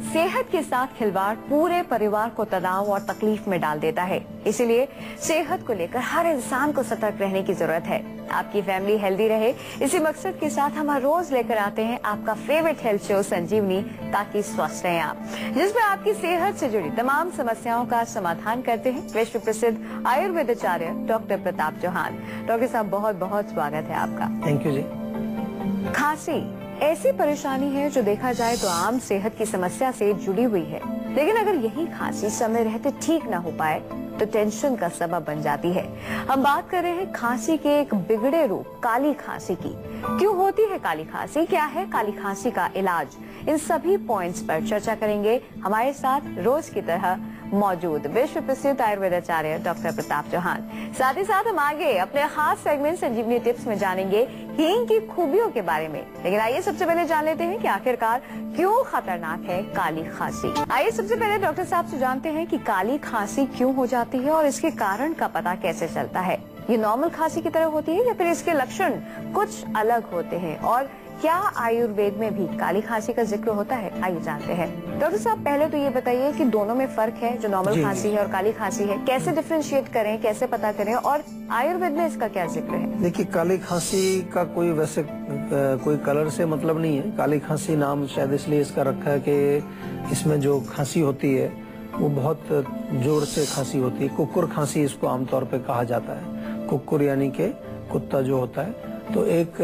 सेहत के साथ खिलवाड़ पूरे परिवार को तनाव और तकलीफ में डाल देता है। इसीलिए सेहत को लेकर हर इंसान को सतर्क रहने की जरूरत है। आपकी फैमिली हेल्दी रहे, इसी मकसद के साथ हम हर रोज लेकर आते हैं आपका फेवरेट हेल्थ शो संजीवनी, ताकि स्वस्थ रहें आप, जिसमें आपकी सेहत से जुड़ी तमाम समस्याओं का समाधान करते हैं विश्व प्रसिद्ध आयुर्वेदाचार्य डॉक्टर प्रताप चौहान। डॉक्टर साहब, बहुत बहुत स्वागत है आपका। थैंक यू जी। खांसी ऐसी परेशानी है जो देखा जाए तो आम सेहत की समस्या से जुड़ी हुई है, लेकिन अगर यही खांसी समय रहते ठीक न हो पाए तो टेंशन का सबब बन जाती है। हम बात कर रहे हैं खांसी के एक बिगड़े रूप काली खांसी की। क्यों होती है काली खांसी, क्या है काली खांसी का इलाज, इन सभी पॉइंट्स पर चर्चा करेंगे हमारे साथ रोज की तरह मौजूद विश्व प्रसिद्ध आयुर्वेदाचार्य डॉक्टर प्रताप चौहान। साथ ही साथ हम आगे अपने खास सेगमेंट संजीवनी टिप्स में जानेंगे हींग की खूबियों के बारे में। लेकिन आइए सबसे पहले जान लेते हैं कि आखिरकार क्यों खतरनाक है काली खांसी। आइए सबसे पहले डॉक्टर साहब से जानते हैं कि काली खांसी क्यों हो जाती है और इसके कारण का पता कैसे चलता है। ये नॉर्मल खांसी की तरह होती है या फिर इसके लक्षण कुछ अलग होते हैं, और क्या आयुर्वेद में भी काली खांसी का जिक्र होता है? आइए जानते हैं। डॉक्टर साहब, पहले तो ये बताइए कि दोनों में फर्क है, जो नॉर्मल खांसी है और काली खांसी है, कैसे डिफरेंशिएट करें, कैसे पता करें, और आयुर्वेद में इसका क्या जिक्र है? देखिए, काली खांसी का कोई वैसे कोई कलर से मतलब नहीं है। काली खांसी नाम शायद इसलिए इसका रखा है कि इसमें जो खांसी होती है वो बहुत जोर से खांसी होती है। कुकुर खांसी इसको आमतौर पे कहा जाता है। कुकुर यानी के कुत्ता जो होता है, तो एक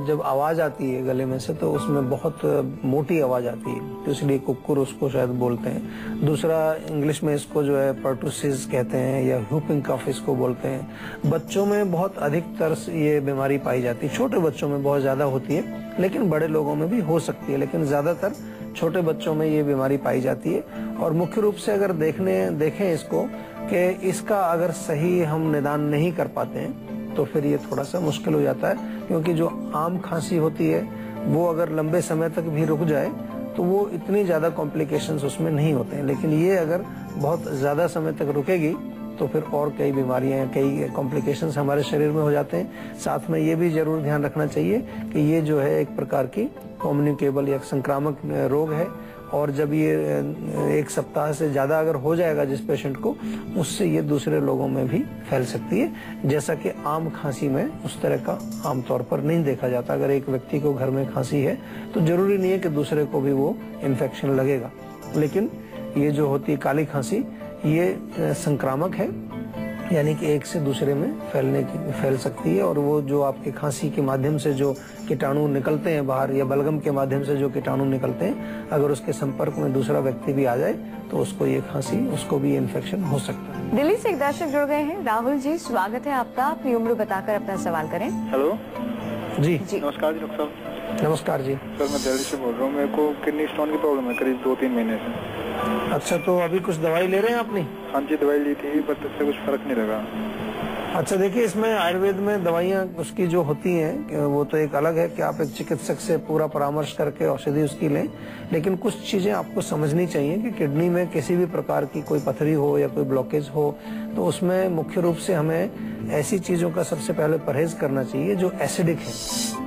जब आवाज आती है गले में से तो उसमें बहुत मोटी आवाज आती है, तो इसलिए कुकुर उसको शायद बोलते हैं। दूसरा, इंग्लिश में इसको जो है पर्टुसिस कहते हैं या व्हूपिंग कफ इसको बोलते हैं। बच्चों में बहुत अधिकतर ये बीमारी पाई जाती है। छोटे बच्चों में बहुत ज्यादा होती है, लेकिन बड़े लोगों में भी हो सकती है, लेकिन ज्यादातर छोटे बच्चों में ये बीमारी पाई जाती है। और मुख्य रूप से अगर देखें इसको कि इसका अगर सही हम निदान नहीं कर पाते हैं तो फिर ये थोड़ा सा मुश्किल हो जाता है, क्योंकि जो आम खांसी होती है वो अगर लंबे समय तक भी रुक जाए तो वो इतनी ज्यादा कॉम्प्लिकेशंस उसमें नहीं होते हैं, लेकिन ये अगर बहुत ज्यादा समय तक रुकेगी तो फिर और कई बीमारियां, कई कॉम्प्लिकेशंस हमारे शरीर में हो जाते हैं। साथ में ये भी जरूर ध्यान रखना चाहिए कि ये जो है एक प्रकार की कम्युनिकेबल या संक्रामक रोग है, और जब ये 1 सप्ताह से ज्यादा अगर हो जाएगा जिस पेशेंट को, उससे ये दूसरे लोगों में भी फैल सकती है, जैसा कि आम खांसी में उस तरह का आमतौर पर नहीं देखा जाता। अगर एक व्यक्ति को घर में खांसी है तो जरूरी नहीं है कि दूसरे को भी वो इन्फेक्शन लगेगा, लेकिन ये जो होती है काली खांसी, ये संक्रामक है, यानी कि एक से दूसरे में फैल सकती है। और वो जो आपके खांसी के माध्यम से जो कीटाणु निकलते हैं बाहर, या बलगम के माध्यम से जो कीटाणु निकलते हैं, अगर उसके संपर्क में दूसरा व्यक्ति भी आ जाए तो उसको ये खांसी, उसको भी इन्फेक्शन हो सकता है। दिल्ली से एक दर्शक जुड़ गए हैं। राहुल जी, स्वागत है आपका। अपनी उम्र बताकर अपना सवाल करें। हेलो जी, नमस्कार जी डॉक्टर साहब। नमस्कार जी। सर, मैं दिल्ली से बोल रहा हूँ। मेरे को किडनी स्टोन की प्रॉब्लम है करीब 2-3 महीने से। अच्छा, तो अभी कुछ दवाई ले रहे हैं आपने? हाँ जी, दवाई ली थी, बट इससे कुछ फर्क नहीं लगा। अच्छा, देखिए, इसमें आयुर्वेद में दवाइयाँ उसकी जो होती हैं वो तो एक अलग है कि आप एक चिकित्सक से पूरा परामर्श करके औषधि उसकी लें, लेकिन कुछ चीजें आपको समझनी चाहिए कि किडनी में किसी भी प्रकार की कोई पथरी हो या कोई ब्लॉकेज हो तो उसमें मुख्य रूप से हमें ऐसी चीजों का सबसे पहले परहेज करना चाहिए जो एसिडिक है,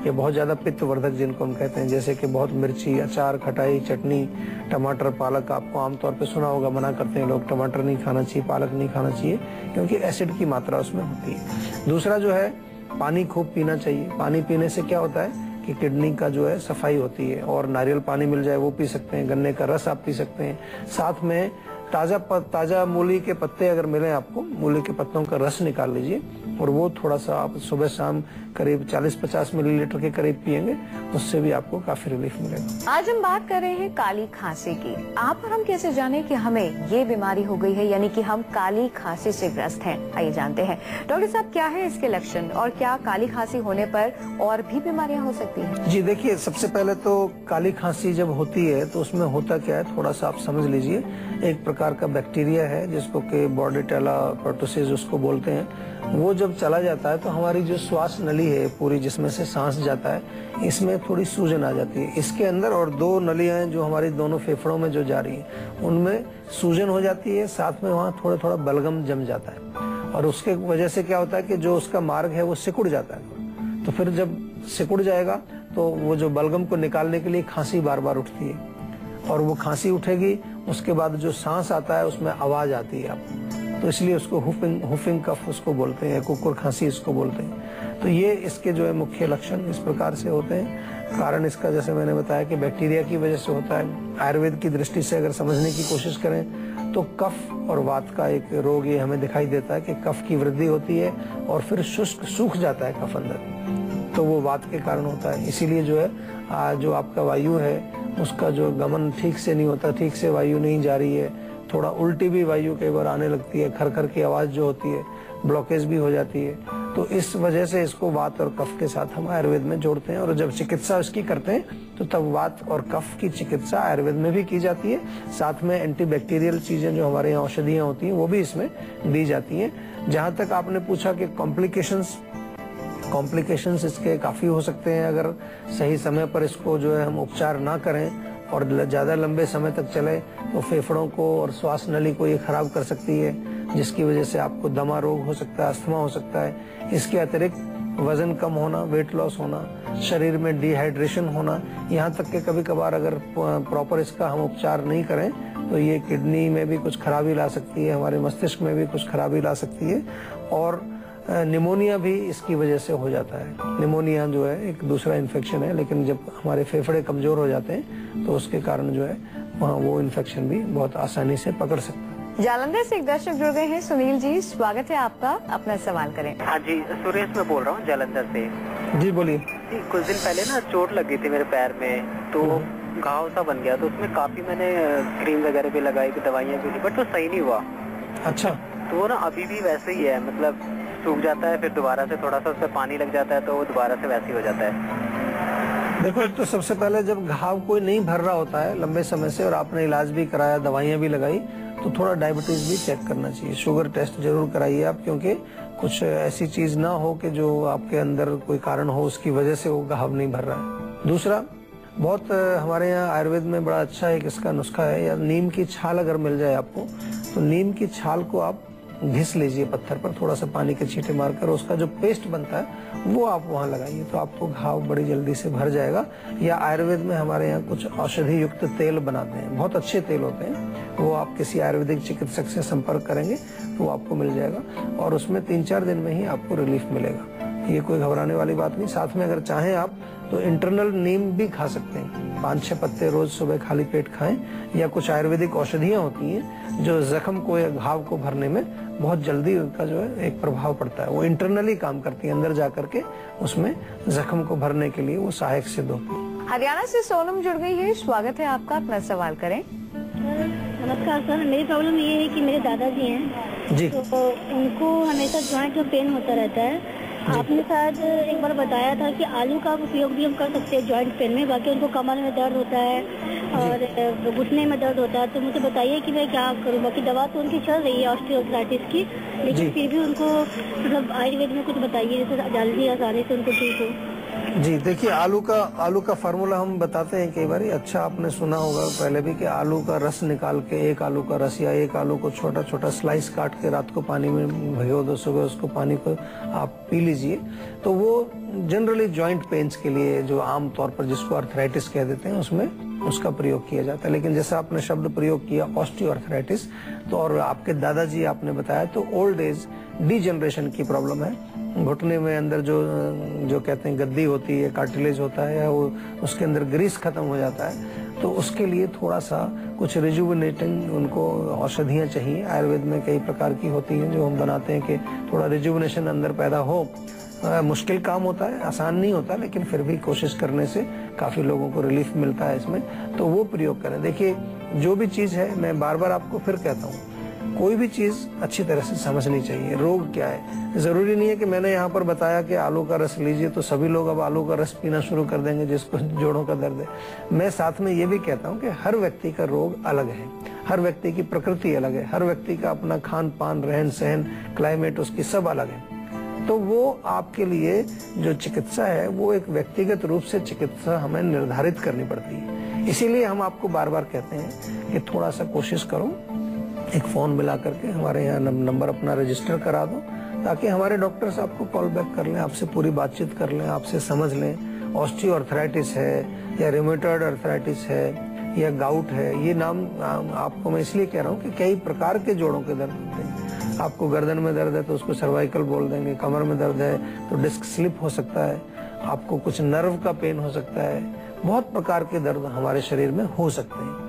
ये बहुत ज्यादा पित्तवर्धक जिनको हम कहते हैं, जैसे कि बहुत मिर्ची, अचार, खटाई, चटनी, टमाटर, पालक। आपको आमतौर पे सुना होगा, मना करते हैं लोग, टमाटर नहीं खाना चाहिए, पालक नहीं खाना चाहिए, क्योंकि एसिड की मात्रा उसमें होती है। दूसरा जो है, पानी खूब पीना चाहिए। पानी पीने से क्या होता है कि किडनी का जो है सफाई होती है, और नारियल पानी मिल जाए वो पी सकते हैं, गन्ने का रस आप पी सकते हैं। साथ में ताजा मूली के पत्ते अगर मिले आपको, मूली के पत्तों का रस निकाल लीजिए, और वो थोड़ा सा आप सुबह शाम करीब 40-50 मिलीलीटर के करीब पिएंगे, उससे भी आपको काफी रिलीफ मिलेगा। आज हम बात कर रहे हैं काली खांसी की। आप और हम कैसे जाने कि हमें ये बीमारी हो गई है, यानी कि हम काली खांसी से ग्रस्त हैं? आइए जानते हैं। डॉक्टर साहब, क्या है इसके लक्षण, और क्या काली खांसी होने पर और भी बीमारियां हो सकती हैं? जी देखिए, सबसे पहले तो काली खांसी जब होती है तो उसमें होता क्या है, थोड़ा सा आप समझ लीजिए। एक प्रकार का बैक्टीरिया है जिसको कि बॉर्डेटेला पर्टुसिस उसको बोलते हैं। वो जब चला जाता है तो हमारी जो श्वास नली है पूरी, जिसमें से सांस जाता है, इसमें थोड़ी सूजन आ जाती है इसके अंदर, और 2 नलियां हैं जो हमारी दोनों फेफड़ों में जो जा रही हैं, उनमें सूजन हो जाती है। साथ में वहाँ थोड़ा बलगम जम जाता है, और उसके वजह से क्या होता है कि जो उसका मार्ग है वो सिकुड़ जाता है। तो फिर जब सिकुड़ जाएगा तो वो जो बलगम को निकालने के लिए खांसी बार बार उठती है। और वो खांसी उठेगी, उसके बाद जो सांस आता है उसमें आवाज आती है आपको, तो इसलिए उसको हुफिंग कफ उसको बोलते हैं, कुकुर खांसी इसको बोलते हैं। तो ये इसके जो है मुख्य लक्षण इस प्रकार से होते हैं। कारण इसका जैसे मैंने बताया कि बैक्टीरिया की वजह से होता है। आयुर्वेद की दृष्टि से अगर समझने की कोशिश करें तो कफ और वात का एक रोग ये हमें दिखाई देता है कि कफ की वृद्धि होती है और फिर शुष्क सूख जाता है कफ अंदर, तो वो वात के कारण होता है। इसीलिए जो है जो आपका वायु है उसका जो गमन ठीक से नहीं होता, ठीक से वायु नहीं जा रही है, थोड़ा उल्टी भी वायु कई बार आने लगती है, खर खर की आवाज जो होती है, ब्लॉकेज भी हो जाती है। तो इस वजह से इसको वात और कफ के साथ हम आयुर्वेद में जोड़ते हैं, और जब चिकित्सा इसकी करते हैं तो तब वात और कफ की चिकित्सा आयुर्वेद में भी की जाती है। साथ में एंटीबैक्टीरियल चीजें जो हमारे यहाँ औषधियां होती हैं वो भी इसमें दी जाती हैं। जहां तक आपने पूछा कि कॉम्प्लिकेशंस इसके काफी हो सकते हैं अगर सही समय पर इसको जो है हम उपचार ना करें और ज्यादा लंबे समय तक चले तो फेफड़ों को और श्वास नली को ये खराब कर सकती है, जिसकी वजह से आपको दमा रोग हो सकता है, अस्थमा हो सकता है। इसके अतिरिक्त वजन कम होना, वेट लॉस होना, शरीर में डिहाइड्रेशन होना, यहाँ तक कि कभी कभार अगर प्रॉपर इसका हम उपचार नहीं करें तो ये किडनी में भी कुछ खराबी ला सकती है, हमारे मस्तिष्क में भी कुछ खराबी ला सकती है, और निमोनिया भी इसकी वजह से हो जाता है। निमोनिया जो है एक दूसरा इन्फेक्शन है, लेकिन जब हमारे फेफड़े कमजोर हो जाते हैं तो उसके कारण जो है वहाँ वो इन्फेक्शन भी बहुत आसानी से पकड़ सकता है। जालंधर से एक दर्शक जुड़ गए हैं। सुनील जी, स्वागत है आपका, अपना सवाल करें। हाँ जी, सुरेश मैं बोल रहा हूँ जालंधर से। जी बोलिए। कुछ दिन पहले ना चोट लगी थी मेरे पैर में, तो घाव सा बन गया, तो उसमें काफी मैंने क्रीम वगैरह भी लगाई, दवाइयाँ भी ली, बट वो सही नहीं हुआ। अच्छा। तो वो ना अभी भी वैसे ही है, मतलब सूख जाता है, फिर दोबारा से थोड़ा सा उसमें पानी लग जाता है तो वो दोबारा से वैसे ही हो जाता है। देखो, एक तो सबसे पहले जब घाव कोई नहीं भर रहा होता है लंबे समय से और आपने इलाज भी कराया, दवाइयाँ भी लगाई, तो थोड़ा डायबिटीज भी चेक करना चाहिए। शुगर टेस्ट जरूर कराइए आप, क्योंकि कुछ ऐसी चीज ना हो कि जो आपके अंदर कोई कारण हो उसकी वजह से वो घाव नहीं भर रहा है। दूसरा, बहुत हमारे यहाँ आयुर्वेद में बड़ा अच्छा एक इसका नुस्खा है, या नीम की छाल अगर मिल जाए आपको तो नीम की छाल को आप घिस लीजिए पत्थर पर, थोड़ा सा पानी के छींटे मारकर, उसका जो पेस्ट बनता है वो आप वहाँ लगाइए, तो आपको घाव बड़ी जल्दी से भर जाएगा। या आयुर्वेद में हमारे यहाँ कुछ औषधि युक्त तेल बनाते हैं, बहुत अच्छे तेल होते हैं, वो आप किसी आयुर्वेदिक चिकित्सक से संपर्क करेंगे तो वो आपको मिल जाएगा, और उसमें 3-4 दिन में ही आपको रिलीफ मिलेगा। ये कोई घबराने वाली बात नहीं। साथ में अगर चाहें आप तो इंटरनल नीम भी खा सकते हैं, 5-6 पत्ते रोज सुबह खाली पेट खाएं। या कुछ आयुर्वेदिक औषधियां होती हैं जो जख्म को या घाव को भरने में बहुत जल्दी उनका जो है एक प्रभाव पड़ता है, वो इंटरनली काम करती है, अंदर जाकर के उसमें जख्म को भरने के लिए वो सहायक सिद्ध होती है। हरियाणा से सोनम जुड़ गई है, स्वागत है आपका, अपना सवाल करें। नमस्कार सर, मेरी प्रॉब्लम ये है कि मेरे दादाजी हैं जी, तो उनको हमेशा जॉइंट में पेन होता रहता है। आपने शायद एक बार बताया था कि आलू का उपयोग भी हम कर सकते हैं जॉइंट पेन में, बाकी उनको कमर में दर्द होता है और घुटने में दर्द होता है, तो मुझे बताइए कि मैं क्या करूँ। बाकी दवा तो उनकी चल रही है ऑस्टियोआर्थराइटिस की, लेकिन फिर भी उनको मतलब आयुर्वेद में कुछ बताइए जैसे जल्दी आसानी से उनको ठीक हो। जी देखिए, आलू का फार्मूला हम बताते हैं कई बार, अच्छा आपने सुना होगा पहले भी कि आलू का रस निकाल के, एक आलू का रस या एक आलू को छोटा छोटा स्लाइस काट के रात को पानी में भिगो दो, सुबह उसको पानी को आप पी लीजिए, तो वो जनरली जॉइंट पेन्स के लिए, जो आम तौर पर जिसको अर्थराइटिस कह देते हैं, उसमें उसका प्रयोग किया जाता है। लेकिन जैसा आपने शब्द प्रयोग किया ऑस्टियोआर्थराइटिस, तो और आपके दादाजी आपने बताया, तो ओल्ड एज डीजनरेशन की प्रॉब्लम है। घुटने में अंदर जो कहते हैं गद्दी होती है, कार्टिलेज होता है, या वो उसके अंदर ग्रीस खत्म हो जाता है, तो उसके लिए थोड़ा सा कुछ रिजुविनेटिंग उनको औषधियाँ चाहिए। आयुर्वेद में कई प्रकार की होती हैं जो हम बनाते हैं कि थोड़ा रिजुविनेशन अंदर पैदा हो। मुश्किल काम होता है, आसान नहीं होता, लेकिन फिर भी कोशिश करने से काफी लोगों को रिलीफ मिलता है इसमें, तो वो प्रयोग करें। देखिए, जो भी चीज है, मैं बार बार आपको फिर कहता हूँ, कोई भी चीज अच्छी तरह से समझनी चाहिए। रोग क्या है, जरूरी नहीं है कि मैंने यहाँ पर बताया कि आलू का रस लीजिए तो सभी लोग अब आलू का रस पीना शुरू कर देंगे जिसको जोड़ों का दर्द है। मैं साथ में ये भी कहता हूँ कि हर व्यक्ति का रोग अलग है, हर व्यक्ति की प्रकृति अलग है, हर व्यक्ति का अपना खान पान, रहन सहन, क्लाइमेट, उसकी सब अलग है। तो वो आपके लिए जो चिकित्सा है वो एक व्यक्तिगत रूप से चिकित्सा हमें निर्धारित करनी पड़ती है। इसीलिए हम आपको बार बार कहते हैं कि थोड़ा सा कोशिश करो, एक फोन मिला करके हमारे यहाँ नंबर अपना रजिस्टर करा दो, ताकि हमारे डॉक्टर्स आपको कॉल बैक कर लें, आपसे पूरी बातचीत कर लें, आपसे समझ लें ऑस्टियोआर्थराइटिस है या रिमेटॉइड अर्थराइटिस है या गाउट है, ये नाम आपको मैं इसलिए कह रहा हूँ कि कई प्रकार के जोड़ों के दर्द होते हैं। आपको गर्दन में दर्द है तो उसको सर्वाइकल बोल देंगे, कमर में दर्द है तो डिस्क स्लिप हो सकता है, आपको कुछ नर्व का पेन हो सकता है, बहुत प्रकार के दर्द हमारे शरीर में हो सकते हैं।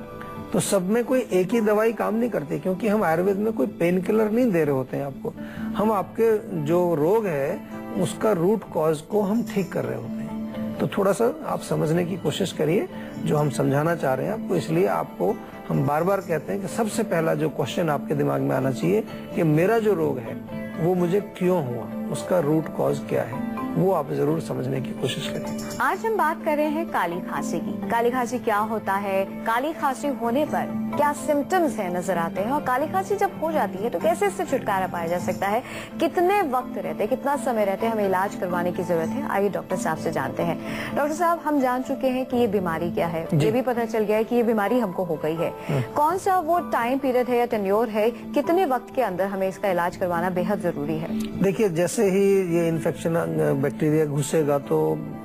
तो सब में कोई एक ही दवाई काम नहीं करती, क्योंकि हम आयुर्वेद में कोई पेन किलर नहीं दे रहे होते हैं आपको। हम आपके जो रोग है उसका रूट कॉज को हम ठीक कर रहे होते हैं। तो थोड़ा सा आप समझने की कोशिश करिए जो हम समझाना चाह रहे हैं आपको। इसलिए आपको हम बार बार कहते हैं कि सबसे पहला जो क्वेश्चन आपके दिमाग में आना चाहिए कि मेरा जो रोग है वो मुझे क्यों हुआ, उसका रूट कॉज क्या है, वो आप जरूर समझने की कोशिश करें। आज हम बात कर रहे हैं काली खांसी की। काली खांसी क्या होता है, काली खांसी होने पर क्या सिम्टम्स है नजर आते हैं, और काली खांसी जब हो जाती है तो कैसे इससे छुटकारा पाया जा सकता है, कितने वक्त रहते हैं, कितना समय रहते हैं, हमें इलाज करवाने की जरूरत है। आइए डॉक्टर साहब से जानते हैं। डॉक्टर साहब, हम जान चुके हैं कि ये बीमारी क्या है, ये भी पता चल गया है कि ये बीमारी हमको हो गई है। कौन सा वो टाइम पीरियड है या टेन्योर है, कितने वक्त के अंदर हमें इसका इलाज करवाना बेहद जरूरी है? देखिए, जैसे ही ये इन्फेक्शन बैक्टीरिया घुसेगा तो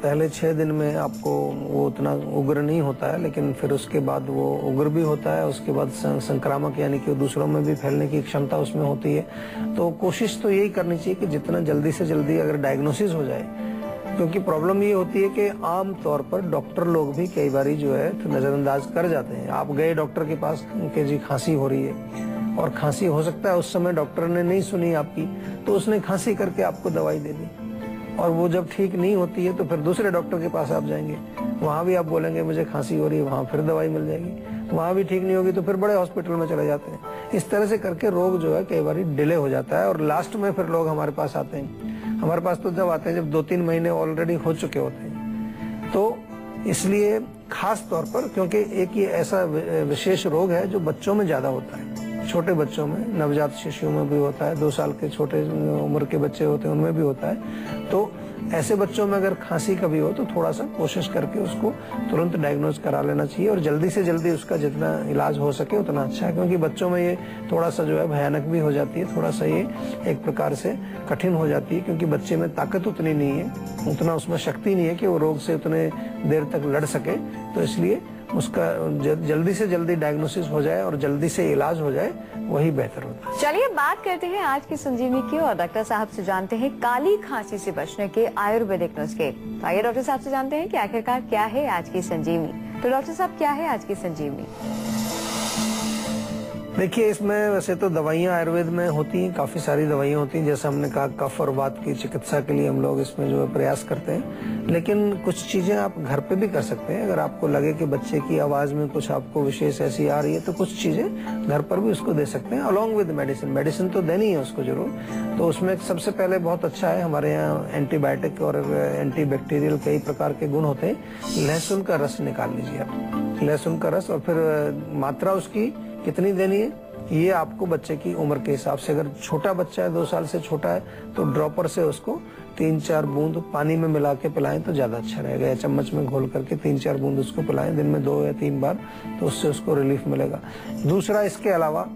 पहले 6 दिन में आपको वो उतना उग्र नहीं होता है, लेकिन फिर उसके बाद वो उग्र भी होता है। उसके बाद संक्रामक यानी कि दूसरों में भी फैलने की क्षमता उसमें होती है। तो कोशिश तो यही करनी चाहिए कि जितना जल्दी से जल्दी अगर डायग्नोसिस हो जाए, क्योंकि प्रॉब्लम ये होती है कि आम तौर पर डॉक्टर लोग भी कई बार जो है तो नजरअंदाज कर जाते हैं। आप गए डॉक्टर के पास कि जी खांसी हो रही है, और खांसी हो सकता है उस समय डॉक्टर ने नहीं सुनी आपकी, तो उसने खांसी करके आपको दवाई दे दी, और वो जब ठीक नहीं होती है तो फिर दूसरे डॉक्टर के पास आप जाएंगे, वहां भी आप बोलेंगे मुझे खांसी हो रही है, वहां फिर दवाई मिल जाएगी, वहां भी ठीक नहीं होगी तो फिर बड़े हॉस्पिटल में चले जाते हैं। इस तरह से करके रोग जो है कई बार डिले हो जाता है, और लास्ट में फिर लोग हमारे पास आते हैं। हमारे पास तो जब आते हैं जब 2-3 महीने ऑलरेडी हो चुके होते हैं। तो इसलिए खास तौर पर, क्योंकि एक ये ऐसा विशेष रोग है जो बच्चों में ज्यादा होता है, छोटे बच्चों में, नवजात शिशुओं में भी होता है, 2 साल के छोटे उम्र के बच्चे होते हैं उनमें भी होता है। तो ऐसे बच्चों में अगर खांसी कभी हो तो थोड़ा सा कोशिश करके उसको तुरंत डायग्नोज करा लेना चाहिए, और जल्दी से जल्दी उसका जितना इलाज हो सके उतना अच्छा है, क्योंकि बच्चों में ये थोड़ा सा जो है भयानक भी हो जाती है, थोड़ा सा ये एक प्रकार से कठिन हो जाती है, क्योंकि बच्चे में ताकत उतनी नहीं है, उतना उसमें शक्ति नहीं है कि वो रोग से उतने देर तक लड़ सके। तो इसलिए उसका जल्दी से जल्दी डायग्नोसिस हो जाए और जल्दी से इलाज हो जाए, वही बेहतर होता है। चलिए बात करते हैं आज की संजीवनी की, और डॉक्टर साहब से जानते हैं काली खांसी से बचने के आयुर्वेदिक नुस्खे। तो आइए डॉक्टर साहब से जानते हैं कि आखिरकार क्या है आज की संजीवनी। तो डॉक्टर साहब, क्या है आज की संजीवनी? देखिए, इसमें वैसे तो दवाइयाँ आयुर्वेद में होती हैं, काफी सारी दवाइयाँ होती हैं। जैसे हमने कहा, कफ और वात की चिकित्सा के लिए हम लोग इसमें जो है प्रयास करते हैं, लेकिन कुछ चीजें आप घर पे भी कर सकते हैं। अगर आपको लगे कि बच्चे की आवाज में कुछ आपको विशेष ऐसी आ रही है तो कुछ चीजें घर पर भी उसको दे सकते हैं, अलॉन्ग विद मेडिसिन। मेडिसिन तो देनी है उसको जरूर। तो उसमें सबसे पहले बहुत अच्छा है, हमारे यहाँ एंटीबायोटिक और एंटीबैक्टीरियल कई प्रकार के गुण होते हैं। लहसुन का रस निकाल लीजिए आप, लहसुन का रस, और फिर मात्रा उसकी कितनी देनी है ये आपको बच्चे की उम्र के हिसाब से, अगर छोटा बच्चा है 2 साल से छोटा है तो ड्रॉपर से उसको 3-4 बूंद पानी में मिला के पिलाएं तो ज्यादा अच्छा रहेगा, या चम्मच में घोल करके 3-4 बूंद उसको पिलाएं दिन में 2 या 3 बार, तो उससे उसको रिलीफ मिलेगा। दूसरा, इसके अलावा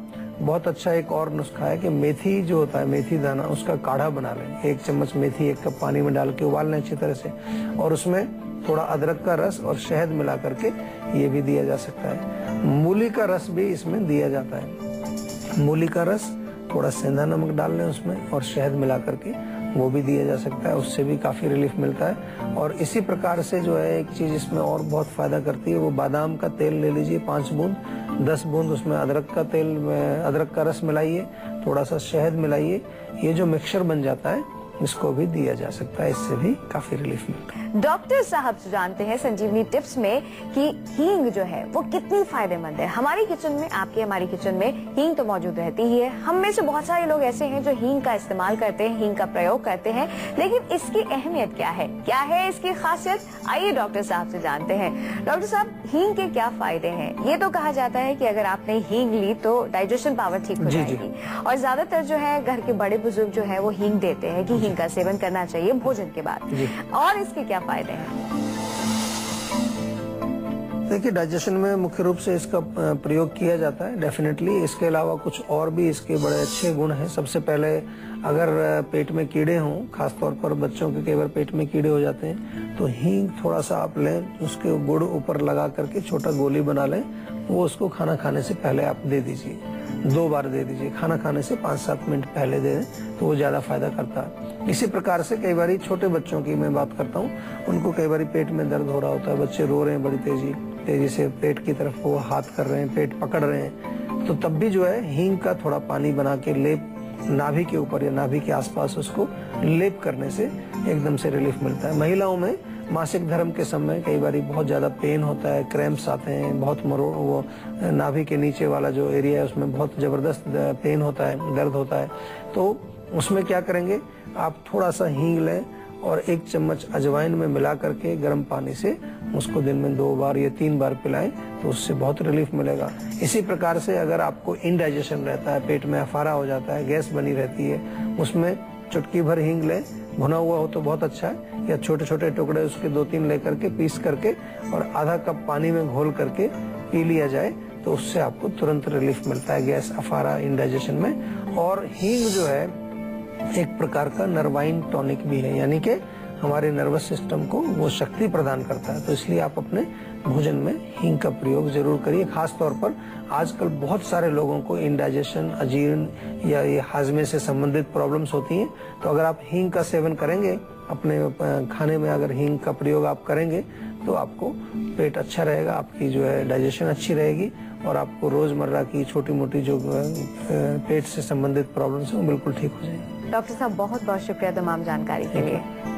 बहुत अच्छा एक और नुस्खा है कि मेथी जो होता है, मेथी दाना, उसका काढ़ा बना लें। 1 चम्मच मेथी 1 कप पानी में डाल के उबाल लें अच्छी तरह से, और उसमें थोड़ा अदरक का रस और शहद मिला करके ये भी दिया जा सकता है। मूली का रस भी इसमें दिया जाता है। मूली का रस, थोड़ा सेंधा नमक डाल लें उसमें और शहद मिला करके वो भी दिया जा सकता है, उससे भी काफी रिलीफ मिलता है। और इसी प्रकार से जो है एक चीज इसमें और बहुत फायदा करती है, वो बादाम का तेल ले लीजिए 5 बूंद, 10 बूंद उसमें अदरक का तेल, अदरक का रस मिलाइए, थोड़ा सा शहद मिलाइए, ये जो मिक्सचर बन जाता है इसको भी दिया जा सकता है, इससे भी काफी रिलीफ मिलता है। डॉक्टर साहब से जानते हैं संजीवनी टिप्स में कि हींग जो है वो कितनी फायदेमंद है। हमारी किचन में, आपकी हमारी किचन में हींग तो मौजूद रहती ही है। हम में से बहुत सारे लोग ऐसे हैं जो हींग का इस्तेमाल करते हैं, हींग का प्रयोग करते हैं, लेकिन इसकी अहमियत क्या है, क्या है इसकी खासियत? आइए डॉक्टर साहब से जानते हैं। डॉक्टर साहब, हींग के क्या फायदे हैं? ये तो कहा जाता है कि अगर आपने हींग ली तो डाइजेशन पावर ठीक हो जाएगी, और ज्यादातर जो है घर के बड़े बुजुर्ग जो है वो हींग देते हैं कि हींग का सेवन करना चाहिए भोजन के बाद। और इसके क्या फायदे हैं? देखिए, डाइजेशन में मुख्य रूप से इसका प्रयोग किया जाता है डेफिनेटली। इसके अलावा कुछ और भी इसके बड़े अच्छे गुण हैं। सबसे पहले अगर पेट में कीड़े हों, खासतौर पर बच्चों के कई बार पेट में कीड़े हो जाते हैं, तो हींग थोड़ा सा आप लें, उसके गुड़ ऊपर लगा करके छोटा गोली बना लें, वो उसको खाना खाने से पहले आप दे दीजिए। 2 बार दे दीजिए, खाना खाने से 5-7 मिनट पहले दे दें तो वो ज्यादा फायदा करता है। इसी प्रकार से कई बार छोटे बच्चों की मैं बात करता हूँ, उनको कई बार पेट में दर्द हो रहा होता है, बच्चे रो रहे हैं बड़ी तेजी से पेट की तरफ वो हाथ कर रहे हैं, पेट पकड़ रहे हैं, तो तब भी जो है हींग का थोड़ा पानी बना के लेप नाभि के ऊपर या नाभि के आसपास उसको लेप करने से एकदम से रिलीफ मिलता है। महिलाओं में मासिक धर्म के समय कई बार बहुत ज्यादा पेन होता है, क्रैम्प्स आते हैं, बहुत वो नाभि के नीचे वाला जो एरिया है उसमें बहुत जबरदस्त पेन होता है, दर्द होता है। तो उसमें क्या करेंगे, आप थोड़ा सा हींग लें और 1 चम्मच अजवाइन में मिला करके गर्म पानी से उसको दिन में 2 बार या 3 बार पिलाएं तो उससे बहुत रिलीफ मिलेगा। इसी प्रकार से अगर आपको इनडाइजेशन रहता है, पेट में अफारा हो जाता है, गैस बनी रहती है, उसमें चुटकी भर हींग लें, भुना हुआ हो तो बहुत अच्छा है, या छोटे छोटे टुकड़े उसके 2-3 लेकर के पीस करके और आधा कप पानी में घोल करके पी लिया जाए तो उससे आपको तुरंत रिलीफ मिलता है गैस, अफारा, इनडाइजेशन में। और हींग जो है एक प्रकार का नर्वाइन टॉनिक भी है, यानी कि हमारे नर्वस सिस्टम को वो शक्ति प्रदान करता है। तो इसलिए आप अपने भोजन में हींग का प्रयोग जरूर करिए। खास तौर पर आजकल बहुत सारे लोगों को इंडाइजेशन, अजीर्ण या ये हाजमे से संबंधित प्रॉब्लम्स होती हैं, तो अगर आप हींग का सेवन करेंगे, अपने खाने में अगर हींग का प्रयोग आप करेंगे तो आपको पेट अच्छा रहेगा, आपकी जो है डाइजेशन अच्छी रहेगी और आपको रोजमर्रा की छोटी मोटी जो पेट से संबंधित प्रॉब्लम्स हैं वो बिल्कुल ठीक हो जाएंगी। डॉक्टर साहब बहुत बहुत शुक्रिया तमाम जानकारी के लिए।